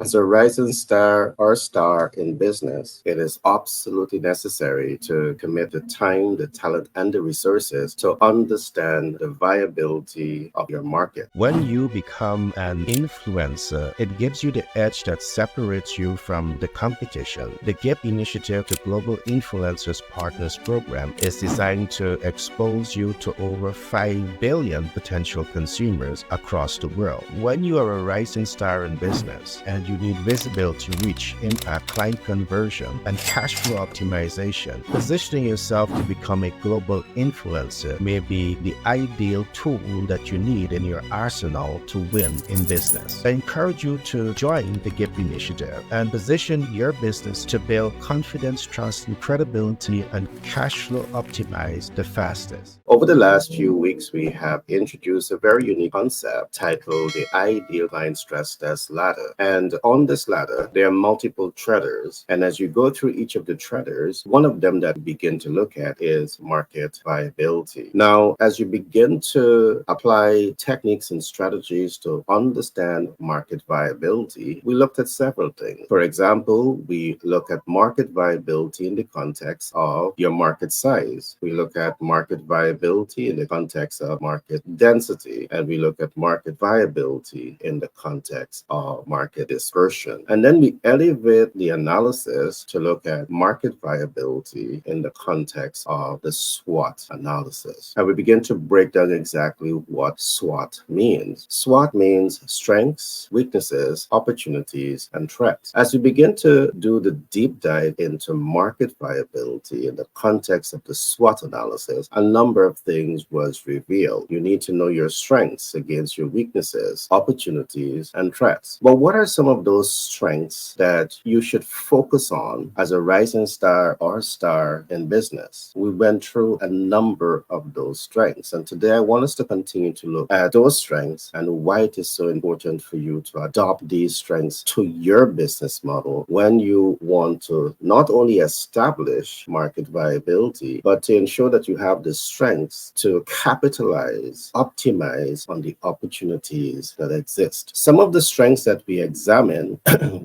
As a rising star or star in business, it is absolutely necessary to commit the time, the talent, and the resources to understand the viability of your market. When you become an influencer, it gives you the edge that separates you from the competition. The GIP initiative, the Global Influencers Partners Program, is designed to expose you to over 5 billion potential consumers across the world. When you are a rising star in business and you need visibility, reach, impact, client conversion, and cash flow optimization, positioning yourself to become a global influencer may be the ideal tool that you need in your arsenal to win in business. I encourage you to join the GIP initiative and position your business to build confidence, trust, and credibility and cash flow optimize the fastest. Over the last few weeks, we have introduced a very unique concept titled the Ideal Client Stress Test Ladder. And on this ladder, there are multiple treaders. And as you go through each of the treaders, one of them that we begin to look at is market viability. Now, as you begin to apply techniques and strategies to understand market viability, we looked at several things. For example, we look at market viability in the context of your market size. We look at market viability in the context of market density, and we look at market viability in the context of market dispersion. And then we elevate the analysis to look at market viability in the context of the SWOT analysis. And we begin to break down exactly what SWOT means. SWOT means strengths, weaknesses, opportunities, and threats. As we begin to do the deep dive into market viability in the context of the SWOT analysis, a number of things was revealed. You need to know your strengths against your weaknesses, opportunities, and threats. But what are some of those strengths that you should focus on as a rising star or star in business? We went through a number of those strengths, and today I want us to continue to look at those strengths and why it is so important for you to adopt these strengths to your business model when you want to not only establish market viability, but to ensure that you have the strengths to capitalize, optimize on the opportunities that exist. Some of the strengths that we examined,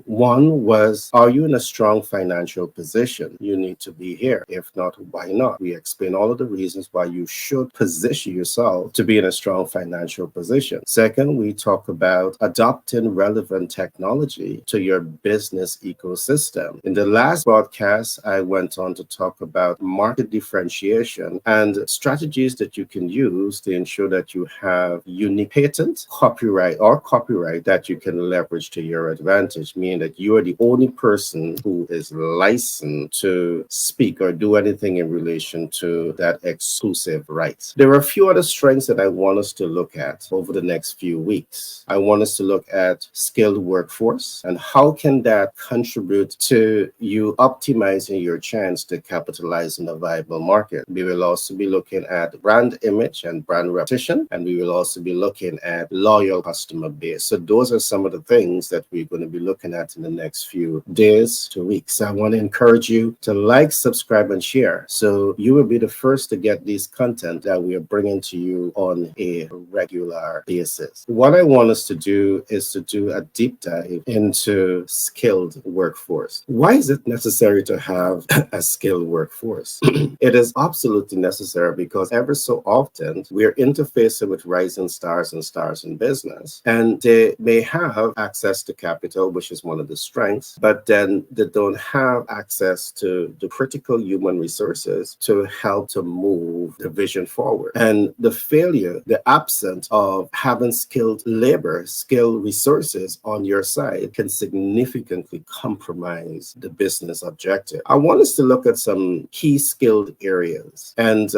one was, are you in a strong financial position? You need to be here. If not, why not? We explain all of the reasons why you should position yourself to be in a strong financial position. Second, we talk about adopting relevant technology to your business ecosystem. In the last broadcast, I went on to talk about market differentiation and strategies that you can use to ensure that you have unique patent, copyright that you can leverage to your advantage, meaning that you are the only person who is licensed to speak or do anything in relation to that exclusive rights. There are a few other strengths that I want us to look at over the next few weeks. I want us to look at skilled workforce and how can that contribute to you optimizing your chance to capitalize in a viable market. We will also be looking at brand image and brand repetition, and we will also be looking at loyal customer base. So those are some of the things that we're going to be looking at in the next few days to weeks. I want to encourage you to like, subscribe, and share so you will be the first to get these content that we are bringing to you on a regular basis. What I want us to do is to do a deep dive into skilled workforce. Why is it necessary to have a skilled workforce? It is absolutely necessary because ever so often we're interfacing with rising stars and stars in business, and they may have access to capital, which is one of the strengths, but then they don't have access to the critical human resources to help to move the vision forward. And the failure, the absence of having skilled labor, skilled resources on your side can significantly compromise the business objective. I want us to look at some key skilled areas, and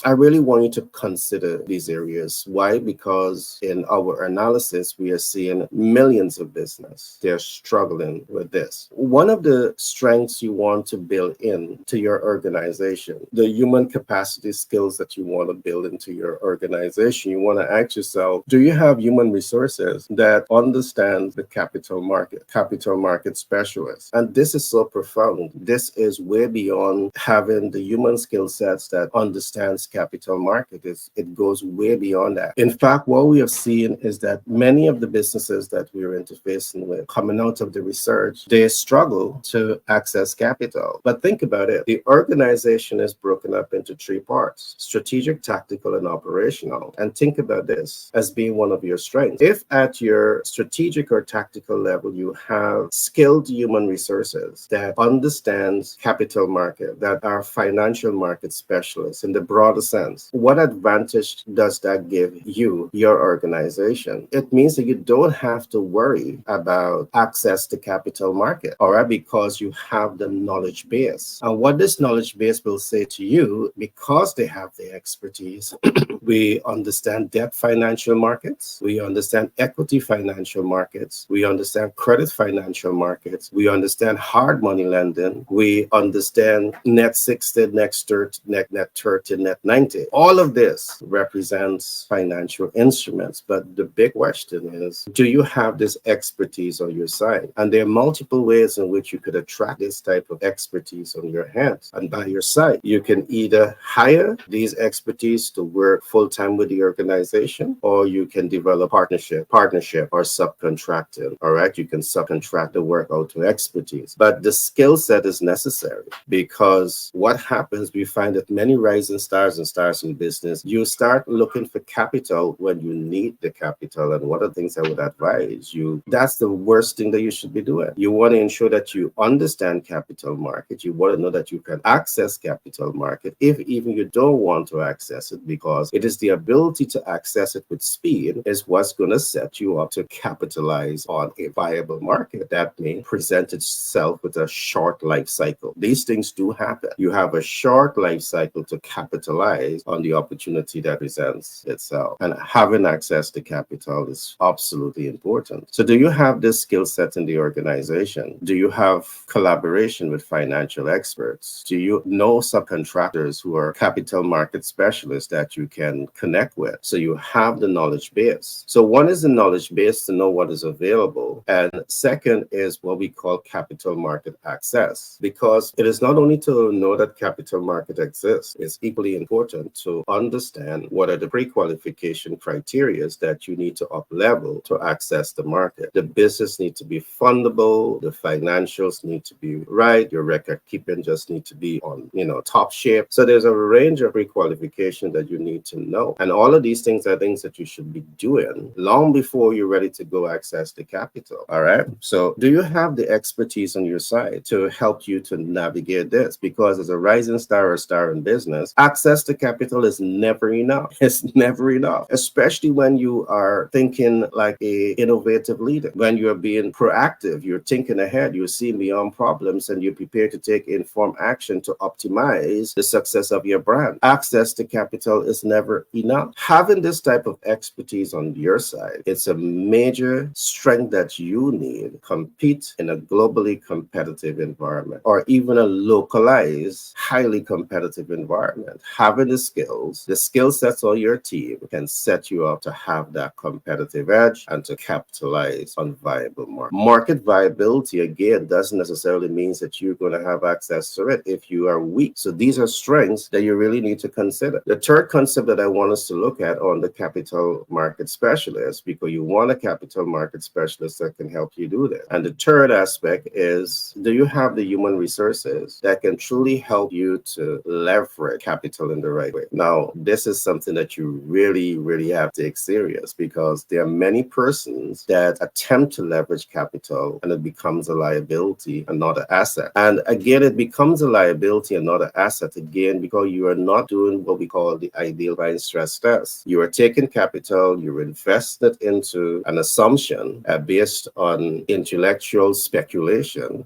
I really want you to consider these areas. Why? Because in our analysis, we are seeing millions of business. They're struggling with this. One of the strengths you want to build into your organization, the human capacity skills that you want to build into your organization, you want to ask yourself, do you have human resources that understand the capital market specialists? And this is so profound. This is way beyond having the human skill sets that understands capital market. It goes way beyond that. In fact, what we have seen is that many of the businesses that we are interfacing facing with coming out of the research, they struggle to access capital. But think about it. The organization is broken up into three parts: strategic, tactical, and operational. And think about this as being one of your strengths. If at your strategic or tactical level, you have skilled human resources that understands capital market, that are financial market specialists in the broader sense, what advantage does that give you, your organization? It means that you don't have to worry about access to capital market, all right, because you have the knowledge base. And what this knowledge base will say to you, because they have the expertise, we understand debt financial markets, we understand equity financial markets, we understand credit financial markets, we understand hard money lending, we understand net 60, net 30, net 30, net 90. All of this represents financial instruments. But the big question is, do you have this expertise on your side? And there are multiple ways in which you could attract this type of expertise on your hands and by your side. You can either hire these expertise to work full-time with the organization, or you can develop partnership or subcontracting. All right, you can subcontract the work out to expertise. But the skill set is necessary, because what happens, we find that many rising stars and stars in business, you start looking for capital when you need the capital. And one of the things I would advise you, that's the worst thing that you should be doing. You want to ensure that you understand capital market. You want to know that you can access capital market, if even you don't want to access it, because it is the ability to access it with speed is what's going to set you up to capitalize on a viable market that may present itself with a short life cycle. These things do happen. You have a short life cycle to capitalize on the opportunity that presents itself. And having access to capital is absolutely important. So do you have this skill set in the organization? Do you have collaboration with financial experts? Do you know subcontractors who are capital market specialists that you can connect with? So you have the knowledge base. So one is the knowledge base to know what is available. And second is what we call capital market access, because it is not only to know that capital market exists, it's equally important to understand what are the pre-qualification criteria that you need to up level to access the market. The business needs to be fundable, the financials need to be right, your record keeping just need to be on, top shape. So there's a range of pre-qualification that you need to know. And all of these things are things that you should be doing long before you're ready to go access the capital. All right. So do you have the expertise on your side to help you to navigate this? Because as a rising star or star in business, access to capital is never enough. It's never enough, especially when you are thinking like a innovative leader, when you're being proactive, you're thinking ahead, you're seeing beyond problems, and you're prepared to take informed action to optimize the success of your brand. Access to capital is never enough. Having this type of expertise on your side, it's a major strength that you need to compete in a globally competitive environment, or even a localized, highly competitive environment. Having the skill sets on your team can set you up to have that competitive edge and to capitalize on viable market. Market viability, again, doesn't necessarily mean that you're going to have access to it if you are weak. So these are strengths that you really need to consider. The third concept that I want us to look at on the capital market specialist, because you want a capital market specialist that can help you do this. And the third aspect is, do you have the human resources that can truly help you to leverage capital in the right way? Now, this is something that you really, really have to take serious, because there are many persons that attempt to leverage capital and it becomes a liability and not an asset. And again, it becomes a liability and not an asset again, because you are not doing what we call the ideal client stress test. You are taking capital, you're invested into an assumption based on intellectual speculation,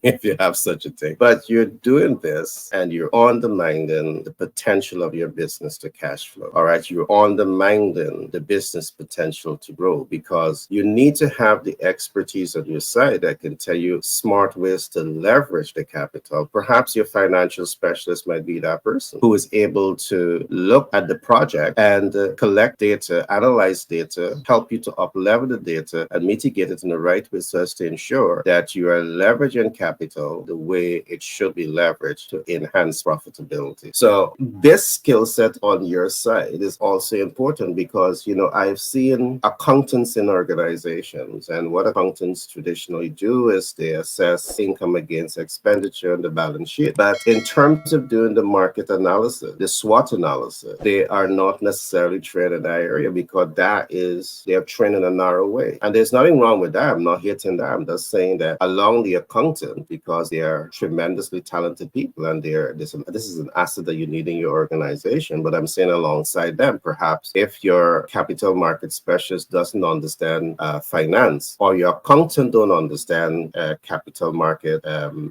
if you have such a thing. But you're doing this and you're undermining the potential of your business to cash flow. All right, you're undermining the business potential to grow, because you need to have the expertise on your side that can tell you smart ways to leverage the capital. Perhaps your financial specialist might be that person who is able to look at the project and collect data, analyze data, help you to up-level the data and mitigate it in the right way so as to ensure that you are leveraging capital the way it should be leveraged to enhance profitability. So this skill set on your side is also important because, I've seen accountants in organizations, and what accountants traditionally do is they assess income against expenditure on the balance sheet. But in terms of doing the market analysis, the SWOT analysis, they are not necessarily trained in that area because they're trained in a narrow way. And there's nothing wrong with that. I'm not hitting that. I'm just saying that along the accountant, because they are tremendously talented people and this is an asset that you need in your organization. But I'm saying alongside them, perhaps if your capital market specialist doesn't understand finance, or your accountant don't understand capital market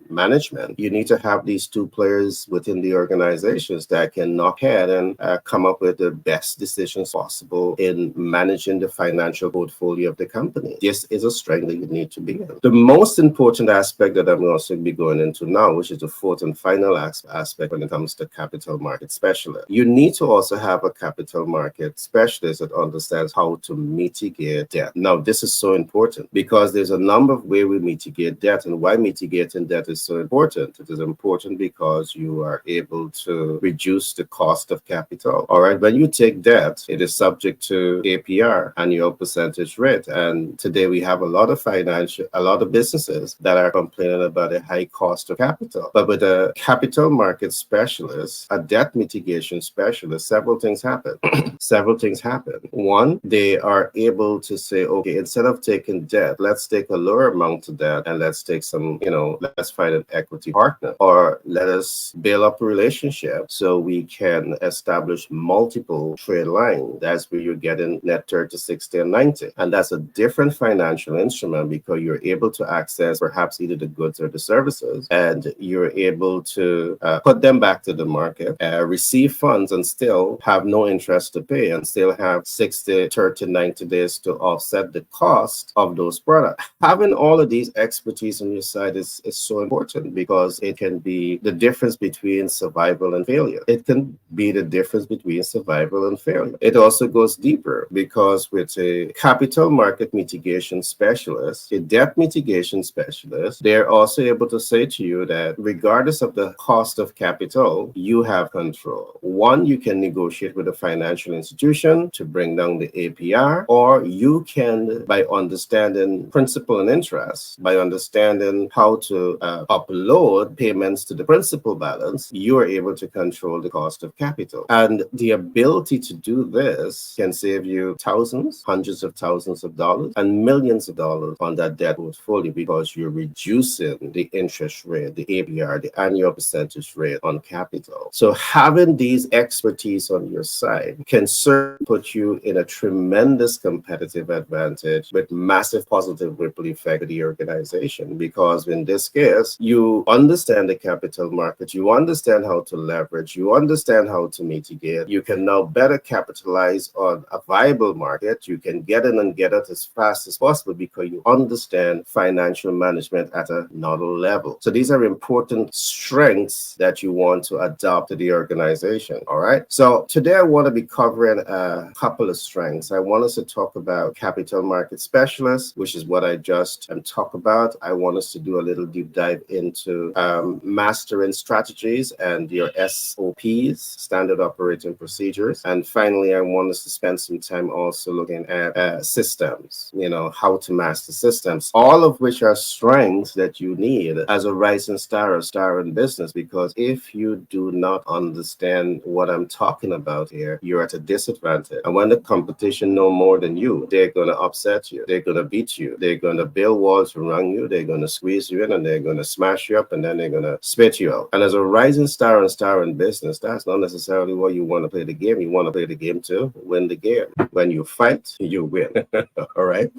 management, you need to have these two players within the organizations that can knock head and come up with the best decisions possible in managing the financial portfolio of the company. This is a strength that you need to be in. The most important aspect that I'm also be going into now, which is the fourth and final aspect when it comes to capital market specialist. You need to also have a capital market specialist that understands how to mitigate debt. Now, this is so important because there's a number of ways we mitigate debt, and why mitigating debt is so important. It is important because you are able to reduce the cost of capital. All right, when you take debt, it is subject to APR, annual percentage rate, and today we have a lot of businesses that are complaining about a high cost of capital. But with a capital market specialist, a debt mitigation specialist, several things happen. Several things happen. One, they are able to say, okay, instead of taking debt, let's take a lower amount of debt and let's take some, let's find an equity partner, or let us build up a relationship so we can establish multiple trade lines. That's where you're getting net 30, 60, and 90. And that's a different financial instrument because you're able to access perhaps either the goods or the services, and you're able to put them back to the market, receive funds, and still have no interest to pay, and still have 60, 30, 90 days to offset the cost of those products. Having all of these expertise on your side is so important because it can be the difference between survival and failure. It can be the difference between survival and failure. It also goes deeper because with a capital market mitigation specialist, a debt mitigation specialist, they're also able to say to you that regardless of the cost of capital, you have control. One, you can negotiate with a financial institution to bring down the APR, or you can, by understanding principal and interest, by understanding how to upload payments to the principal balance, you are able to control the cost of capital. And the ability to do this can save you thousands, hundreds of thousands of dollars, and millions of dollars on that debt portfolio because you're reducing the interest rate, the APR, the annual percentage rate on capital. So having these expertise on your side can certainly put you in a tremendous competitive advantage with massive positive ripple effect to the organization, because in this case, you understand the capital market, you understand how to leverage, you understand how to mitigate, you can now better capitalize on a viable market, you can get in and get out as fast as possible because you understand financial management at another level. So these are important strengths that you want to adopt to the organization. All right. So today I want to be covering a couple of strengths. I want us to talk about capital market specialists, which is what I just talked about. I want us to do a little deep dive into mastering strategies and your SOPs, standard operating procedures. And finally, I want us to spend some time also looking at systems, how to master systems, all of which are strengths that you need as a rising star in business, because if you do not understand what I'm talking about here, you're at a disadvantage. And when the competition know more than you, they're going to upset you. They're going to beat you. They're going to build walls around you. They're going to squeeze you in, and they're going to smash you up, and then they're going to spit you out. And as a rising star in business, that's not necessarily what you want to play the game. You want to play the game to win the game. When you fight, you win. All right.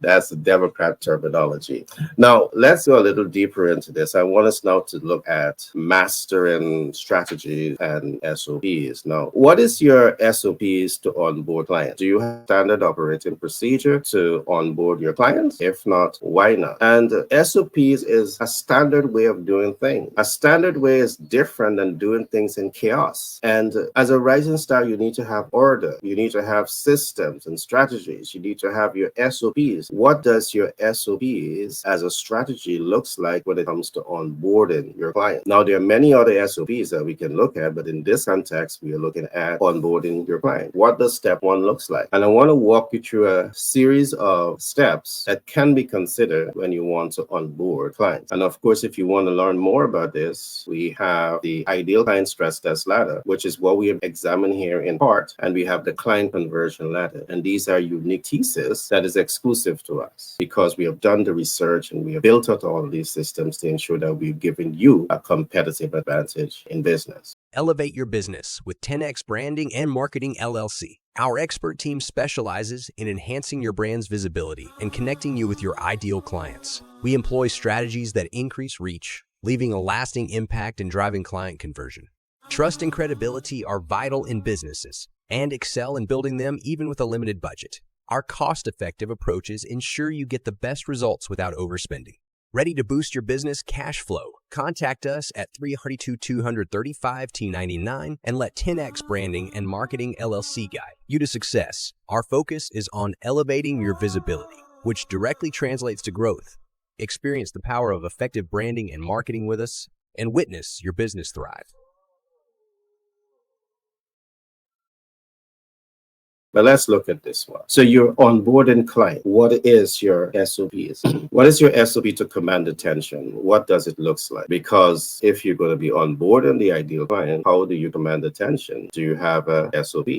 That's the Democrat terminology. Now, let's go a little deeper into this. I want us now to look at mastering strategies and SOPs. Now, what is your SOPs to onboard clients? Do you have standard operating procedure to onboard your clients? If not, why not? And SOPs is a standard way of doing things. A standard way is different than doing things in chaos. And as a rising rising star, you need to have order. You need to have systems and strategies. You need to have your SOPs. What does your SOPs as a strategy looks like when it comes to onboarding your client? Now, there are many other SOPs that we can look at, but in this context, we are looking at onboarding your client. What does step one looks like? And I want to walk you through a series of steps that can be considered when you want to onboard clients. And of course, if you want to learn more about this, we have the ideal client stress test ladder, which is what we have examined here in part, and we have the client conversion ladder. And these are unique thesis that is exclusive to us because we have done the research and we have built out all of these systems to ensure that we've given you a competitive advantage in business. Elevate your business with 10X Branding and Marketing LLC. Our expert team specializes in enhancing your brand's visibility and connecting you with your ideal clients. We employ strategies that increase reach, leaving a lasting impact and driving client conversion. Trust and credibility are vital in businesses and excel in building them even with a limited budget. Our cost-effective approaches ensure you get the best results without overspending. Ready to boost your business cash flow? Contact us at 332-235-T99 and let 10X Branding and Marketing LLC guide you to success. Our focus is on elevating your visibility, which directly translates to growth. Experience the power of effective branding and marketing with us and witness your business thrive. But let's look at this one. So you're onboarding client. What is your SOPs? What is your SOP to command attention? What does it look like? Because if you're going to be onboarding the ideal client, how do you command attention? Do you have a SOP?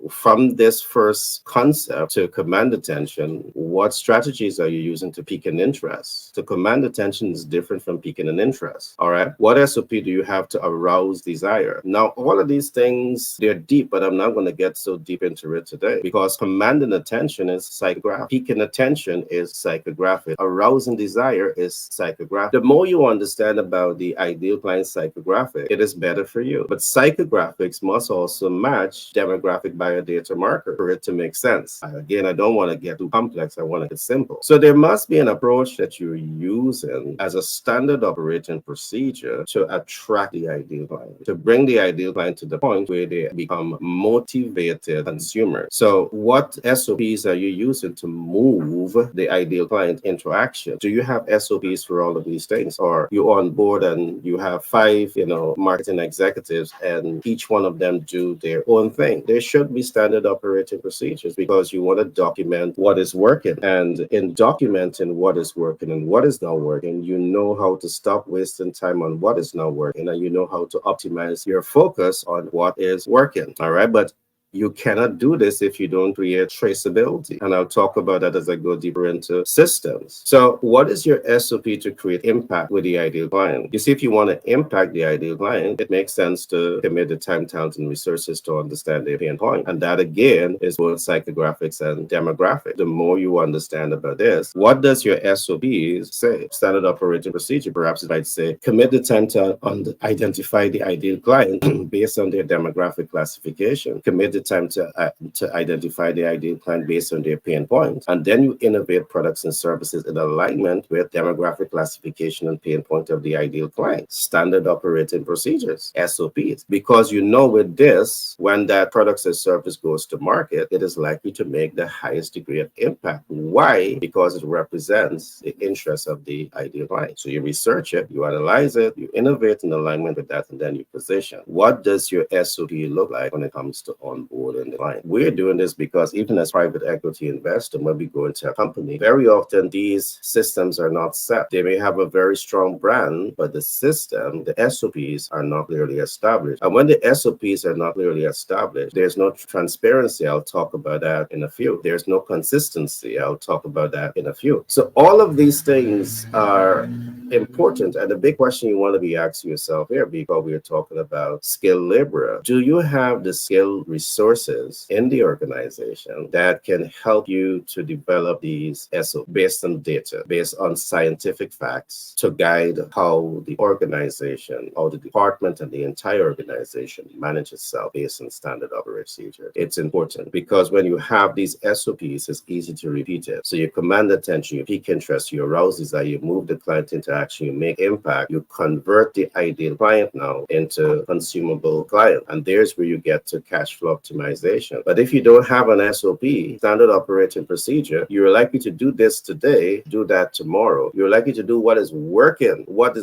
From this first concept to command attention, what strategies are you using to pique an interest? To command attention is different from piquing an interest. All right. What SOP do you have to arouse desire? Now, all of these things, they're deep, but I'm not going to get so deep into it today because commanding attention is psychographic. Piquing attention is psychographic. Arousing desire is psychographic. The more you understand about the ideal client psychographic, it is better for you. But psychographics must also match demographic biodata marker for it to make sense. Again, I don't want to get too complex. I want to get simple. So there must be an approach that you're using as a standard operating procedure to attract the ideal client, to bring the ideal client to the point where they become motivated consumers. So what SOPs are you using to move the ideal client into action? Do you have SOPs for all of these things? Or you on board and you have 5, marketing executives and each one of them do their own thing? There should be standard operating procedures because you want to document what is working. And in documenting what is working and what is not working, you know how to stop wasting time on what is not working and you know how to optimize your focus on what is working. All right. But you cannot do this if you don't create traceability. And I'll talk about that as I go deeper into systems. So what is your SOP to create impact with the ideal client? You see, if you want to impact the ideal client, it makes sense to commit the time, talent, and resources to understand their pain point. And that, again, is both psychographics and demographic. The more you understand about this, what does your SOPs say? Standard operating procedure, perhaps it might say, commit the time to identify the ideal client based on their demographic classification. Commit the time to identify the ideal client based on their pain points. And then you innovate products and services in alignment with demographic classification and pain point of the ideal client. Standard operating procedures, SOPs. Because with this, when that product or service goes to market, it is likely to make the highest degree of impact. Why? Because it represents the interests of the ideal client. So you research it, you analyze it, you innovate in alignment with that, and then you position. What does your SOP look like when it comes to onboarding the client? We're doing this because even as private equity investor, when we go into a company, very often these systems are not set. They may have a very strong brand, but the system, the SOPs are not clearly established. And when the SOPs are not clearly established, there's no transparency. I'll talk about that in a few. There's no consistency. I'll talk about that in a few. So all of these things are important. And the big question you want to be asking yourself here, because we're talking about skilled labor, do you have the skilled resources resources in the organization that can help you to develop these SOP based on data, based on scientific facts to guide how the organization or the department and the entire organization manage itself based on standard operating procedure. It's important because when you have these SOPs, it's easy to repeat it. So you command attention, you pique interest, you arouse desire, you move the client into action, you make impact, you convert the ideal client now into consumable client. And there's where you get to cash flow optimization. But if you don't have an SOP, standard operating procedure, you're likely to do this today, do that tomorrow. You're likely to do what is working, what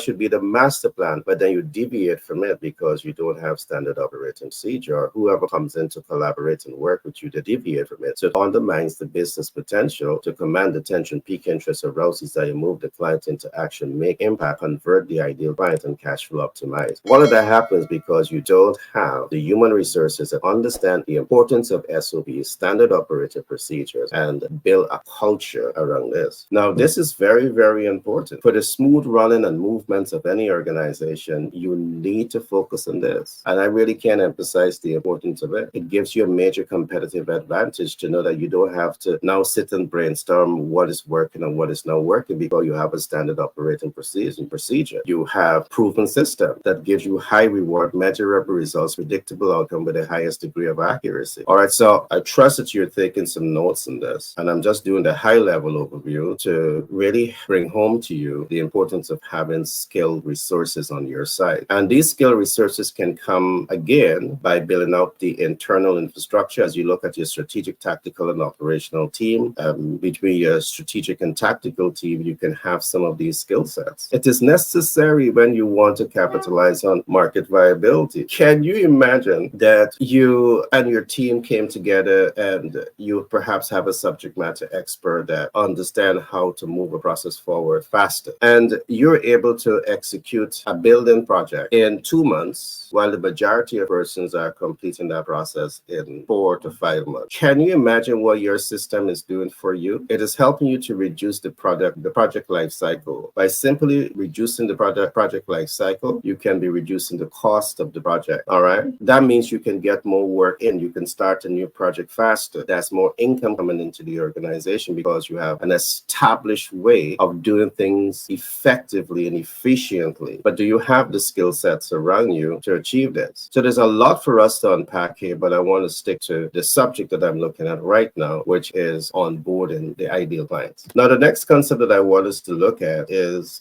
should be the master plan, but then you deviate from it because you don't have standard operating procedure, or whoever comes in to collaborate and work with you to deviate from it. So it undermines the business potential to command attention, pique interest, arouse desire, move the client into action, make impact, convert the ideal client, and cash flow optimize. All of that happens because you don't have the human resources that understand the importance of SOPs, standard operating procedures, and build a culture around this. Now, this is very, very important. For the smooth running and movements of any organization, you need to focus on this. And I really can't emphasize the importance of it. It gives you a major competitive advantage to know that you don't have to now sit and brainstorm what is working and what is not working because you have a standard operating procedure. You have proven system that gives you high reward, measurable results, predictable outcome with the highest degree of accuracy. All right, so I trust that you're taking some notes on this, and I'm just doing the high level overview to really bring home to you the importance of having skilled resources on your side. And these skilled resources can come again by building up the internal infrastructure as you look at your strategic, tactical, and operational team. Between your strategic and tactical team, you can have some of these skill sets. It is necessary when you want to capitalize on market viability. Can you imagine that you and your team came together and you perhaps have a subject matter expert that understand how to move a process forward faster, and you're able to execute a building project in 2 months while the majority of persons are completing that process in 4 to 5 months? Can you imagine what your system is doing for you? It is helping you to reduce the project life cycle. By simply reducing the project life cycle, you can be reducing the cost of the project. All right. That means you can get more work in. You can start a new project faster. That's more income coming into the organization because you have an established way of doing things effectively and efficiently. But do you have the skill sets around you to achieve this? So there's a lot for us to unpack here, but I want to stick to the subject that I'm looking at right now, which is onboarding the ideal clients. Now, the next concept that I want us to look at is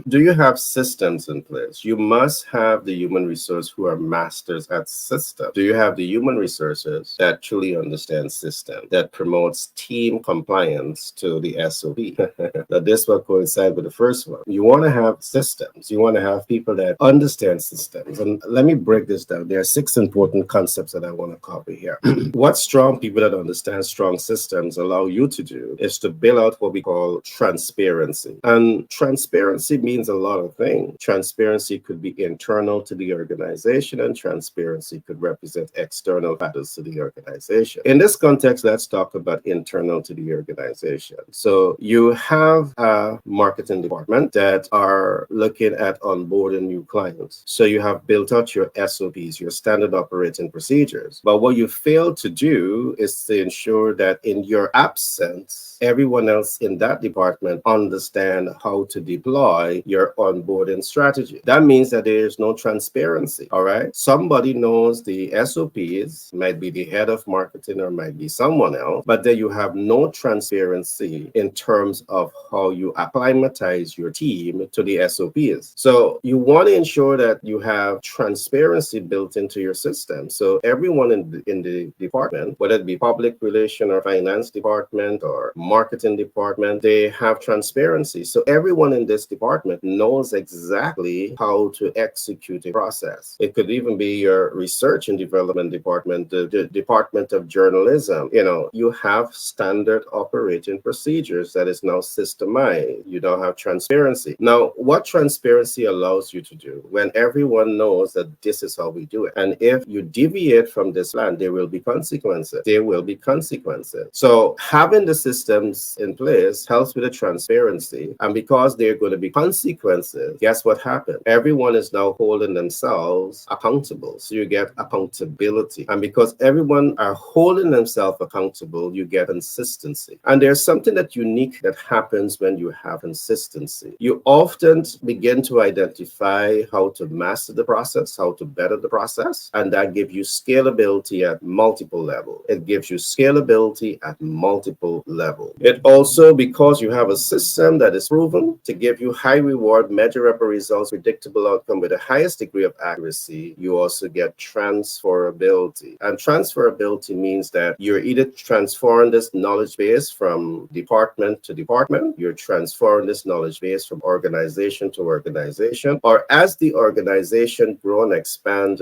do you have systems in place? You must have the human resource who are masters at systems. Do you have the human resources that truly understand system, that promotes team compliance to the SOP? Now, this will coincide with the first one. You want to have systems. You want to have people that understand systems. And let me break this down. There are 6 important concepts that I want to cover here. What strong people that understand strong systems allow you to do is to build out what we call transparency. And transparency means a lot of things. Transparency could be internal to the organization, and transparency could represent external factors to the organization. In this context, let's talk about internal to the organization. So you have a marketing department that are looking at onboarding new clients. So you have built out your SOPs, your standard operating procedures. But what you fail to do is to ensure that in your absence, everyone else in that department understand how to deploy your onboarding strategy. That means that there is no transparency. All right. Somebody knows the SOPs, might be the head of marketing or might be someone else, but then you have no transparency in terms of how you acclimatize your team to the SOPs. So you want to ensure that you have transparency built into your system. So everyone in the department, whether it be public relation or finance department or marketing department, they have transparency. So everyone in this department knows exactly how to execute a process. It could even be your research and development department, the department of journalism. You have standard operating procedures that is now systemized. You don't have transparency. Now, what transparency allows you to do when everyone knows that this is how we do it? And if you deviate from this plan, there will be consequences. There will be consequences. So having the system systems in place helps with the transparency. And because there are going to be consequences, guess what happened? Everyone is now holding themselves accountable. So you get accountability. And because everyone are holding themselves accountable, you get consistency. And there's something that unique that happens when you have consistency. You often begin to identify how to master the process, how to better the process, and that gives you scalability at multiple levels. It gives you scalability at multiple levels. It also, because you have a system that is proven to give you high reward, measurable results, predictable outcome with the highest degree of accuracy, you also get transferability. And transferability means that you're either transferring this knowledge base from department to department, you're transferring this knowledge base from organization to organization, or as the organization grow and expand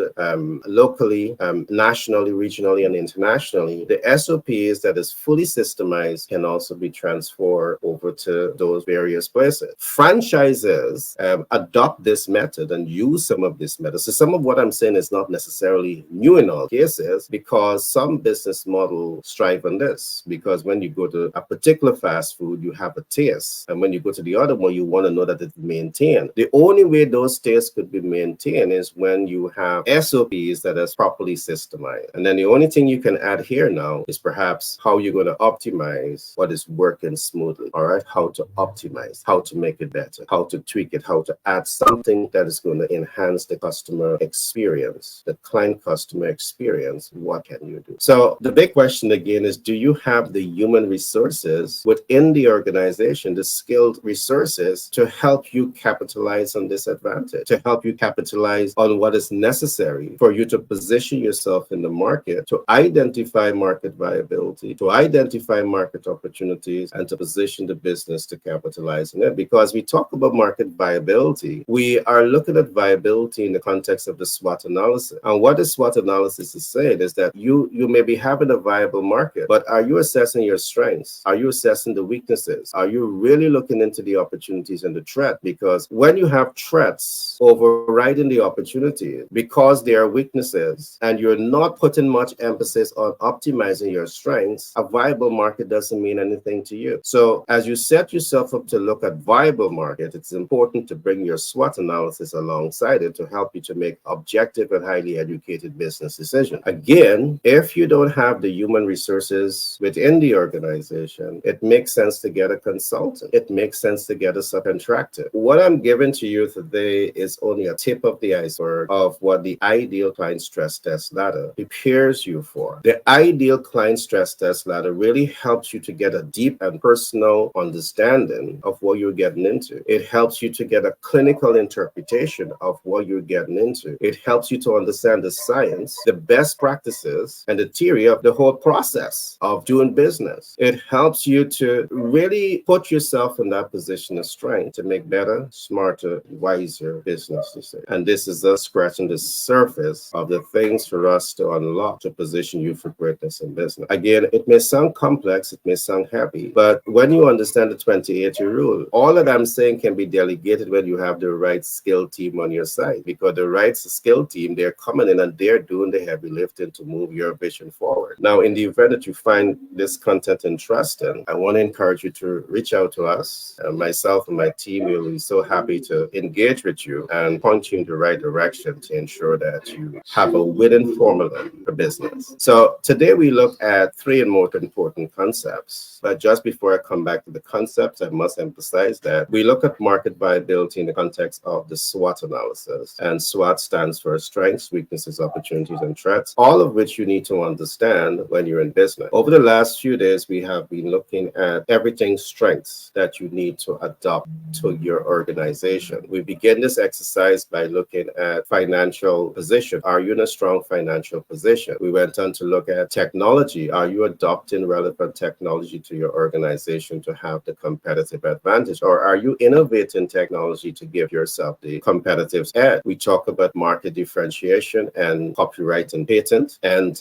locally, nationally, regionally, and internationally, the SOPs that is fully systemized can also be transferred over to those various places. Franchises adopt this method and use some of this method. So some of what I'm saying is not necessarily new in all cases, because some business models strive on this. Because when you go to a particular fast food, you have a taste. And when you go to the other one, you want to know that it's maintained. The only way those tastes could be maintained is when you have SOPs that is properly systemized. And then the only thing you can add here now is perhaps how you're going to optimize what is working smoothly. All right. How to optimize, how to make it better, how to tweak it, how to add something that is going to enhance the customer experience, the client customer experience. What can you do? So the big question again is, do you have the human resources within the organization, the skilled resources to help you capitalize on this advantage, to help you capitalize on what is necessary for you to position yourself in the market, to identify market viability, to identify market opportunities, and to position the business to capitalize on it? Because we talk about market viability, we are looking at viability in the context of the SWOT analysis. And what the SWOT analysis is saying is that you may be having a viable market, but are you assessing your strengths? Are you assessing the weaknesses? Are you really looking into the opportunities and the threat? Because when you have threats overriding the opportunity because there are weaknesses and you're not putting much emphasis on optimizing your strengths, a viable market doesn't mean anything to you. So as you set yourself up to look at viable market, it's important to bring your SWOT analysis alongside it to help you to make objective and highly educated business decisions. Again, if you don't have the human resources within the organization, it makes sense to get a consultant. It makes sense to get a subcontractor. What I'm giving to you today is only a tip of the iceberg of what the ideal client stress test ladder prepares you for. The ideal client stress test ladder really helps you to get a deep and personal understanding of what you're getting into. It helps you to get a clinical interpretation of what you're getting into. It helps you to understand the science, the best practices, and the theory of the whole process of doing business. It helps you to really put yourself in that position of strength to make better, smarter, wiser business decisions. And this is us scratching the surface of the things for us to unlock to position you for greatness in business. Again, it may sound complex, it may sound heavy, but when you understand the 20/80 rule, all that I'm saying can be delegated when you have the right skill team on your side. Because the right skill team, they're coming in and they're doing the heavy lifting to move your vision forward. Now, in the event that you find this content interesting, I want to encourage you to reach out to us. Myself and my team will be so happy to engage with you and point you in the right direction to ensure that you have a winning formula for business. So today we look at three more important concepts. But just before I come back to the concepts, I must emphasize that we look at market viability in the context of the SWOT analysis. And SWOT stands for strengths, weaknesses, opportunities, and threats, all of which you need to understand when you're in business. Over the last few days, we have been looking at everything strengths that you need to adopt to your organization. We begin this exercise by looking at financial position. Are you in a strong financial position? We went on to look at technology. Are you adopting relevant technology to your organization to have the competitive advantage? Or are you innovating technology to give yourself the competitive edge? We talk about market differentiation and copyright and patent. And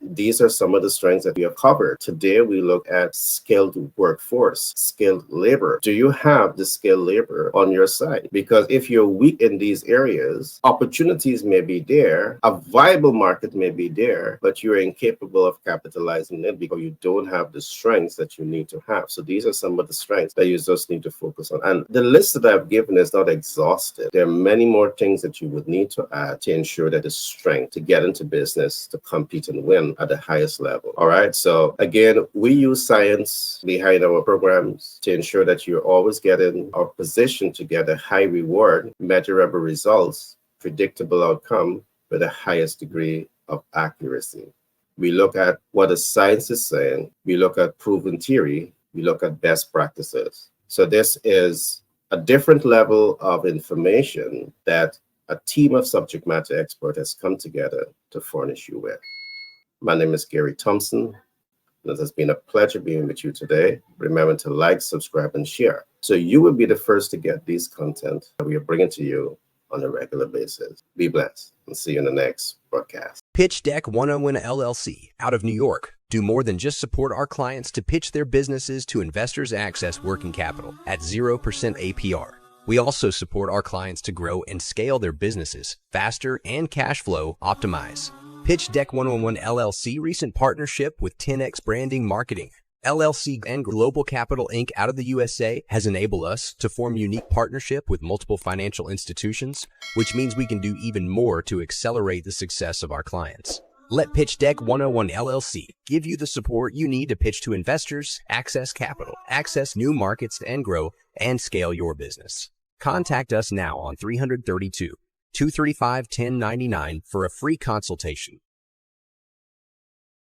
these are some of the strengths that we have covered. Today, we look at skilled workforce, skilled labor. Do you have the skilled labor on your side? Because if you're weak in these areas, opportunities may be there, a viable market may be there, but you're incapable of capitalizing it because you don't have the strengths strengths that you need to have. So these are some of the strengths that you just need to focus on. And the list that I've given is not exhaustive. There are many more things that you would need to add to ensure that the strength to get into business, to compete and win at the highest level. All right. So again, we use science behind our programs to ensure that you're always getting or positioned to get a high reward, measurable results, predictable outcome with the highest degree of accuracy. We look at what the science is saying. We look at proven theory. We look at best practices. So this is a different level of information that a team of subject matter experts has come together to furnish you with. My name is Gary Thompson. It has been a pleasure being with you today. Remember to like, subscribe, and share, so you will be the first to get these content that we are bringing to you on a regular basis. Be blessed, and see you in the next broadcast. Pitch Deck 101 LLC out of New York do more than just support our clients to pitch their businesses to investors access working capital at 0% APR. We also support our clients to grow and scale their businesses faster and cash flow optimize. Pitch Deck 101 LLC recent partnership with 10X Branding Marketing LLC and Global Capital Inc. out of the USA has enabled us to form unique partnership with multiple financial institutions, which means we can do even more to accelerate the success of our clients. Let Pitch Deck 101 LLC give you the support you need to pitch to investors, access capital, access new markets, and grow and scale your business. Contact us now on 332-235-1099 for a free consultation.